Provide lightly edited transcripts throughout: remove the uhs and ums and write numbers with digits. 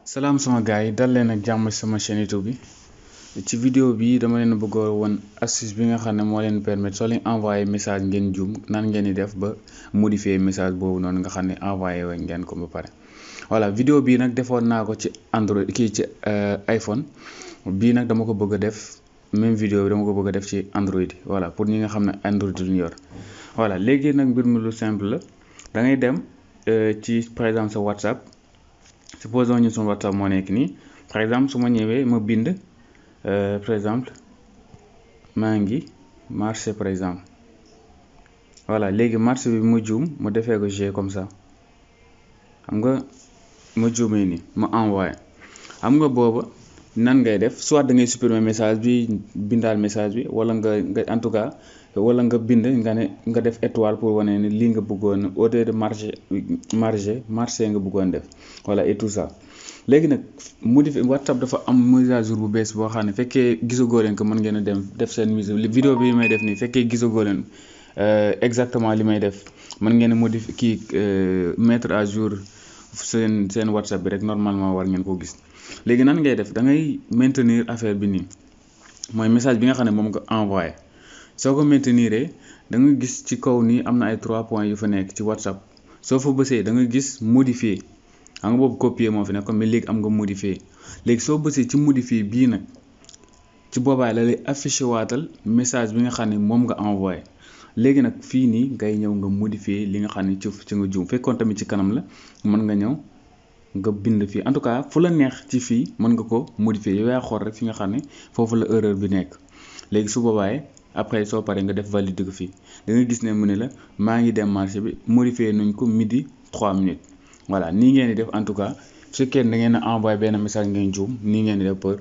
Salam sama gars yi dal leen ak jàmm sama chaîne YouTube bi ci vidéo bi dama leen bëgg won astuce bi nga xam ne moo leen permettre soo leen envoyé message ngeen juum nan ngeen di def ba modifier message boobu noonu nga xam ne envoyé woon ngeen ko ba pare. Voilà vidéo bii nag defoon naa ko ci Android kii ci iPhone bii nag dama ko bëgg a def même vidéo bi dama ko bëgg a def ci Android voilà pour ñi nga xam ne Android lu ñu yor. Voilà léegi nag mbir mi lu simple la da ngay dem ci par exemple sa WhatsApp. Supposons ñu son WhatsApp moo nekk nii par exemple su ma ñëwee ma bind par exemple maa ngi marché par exemple voilà léegi marché bi ma juum ma defee ko G comme ça xam nga ma juumee nii ma envoyé xam nga booba nan ngay def soit da ngay supprimer message bi bindaal message bi wala nga en tout cas wala nga bind nga def étoile pour wane ne lii nga bëggoon au lieu de marché nga bëggoon def voilà et tout ça. léegi nag modifier WhatsApp dafa am mise à jour bu bees boo xam ne fekkee gisagoo leen ko mën ngeen a dem def seen mise vidéo bi may def nii fekkee gisagoo leen exactement li may def mën ngeen a modifier kii mettre à jour seen WhatsApp bi rek normalement war ngeen ko gis. léegi nan ngay def da ngay maintenir affaire bi nii mooy message bi nga xam ne moom nga envoyé soo ko maintenir da nga gis ci kaw nii am na ay 3 points yu fa nekk ci WhatsApp soo fa bësee da nga gis modifier xam nga boobu copier moo fi nekk mais léegi am nga modifier léegi soo bësee ci modifier bii nag ci boobaa la lay affiché waatal message bi nga xam ne moom nga envoyé léegi nag fii nii ngay ñëw nga modifier li nga xam ne ci nga juum fekkoon tamit ci kanam la mën nga ñëw nga bind fii en tout cas fu la neex ci fii mën nga ko modifier yow yaa xool rek fi nga xam ne foofu la erreur bi nekk léegi su boobaa après soo paree nga def valider ko fii da nga gis ne mu ne la maa ngi dem marché bi modifier nañ ko midi 3 minutes voilà nii ngeen di def en tout cas su fekkee da ngeen a envoyé benn message ngeen juum nii ngeen di def pour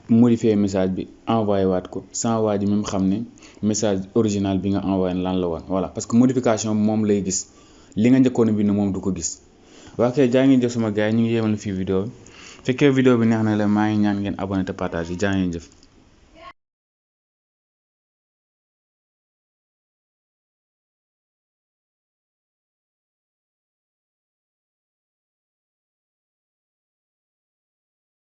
modifier message bi envoyé waat ko sans waa ji même xam ne message original bi nga envoyé lan la woon voilà parce que modification moom lay gis li nga njëkkoon a bind moom du ko gis. waa kay jaa ngeen jëf sama gars yi ñu ngi yemal fii vidéo bi fekkee vidéo bi neex na la maa ngi ñaan ngeen abonné te partage jaa ngeen jëf.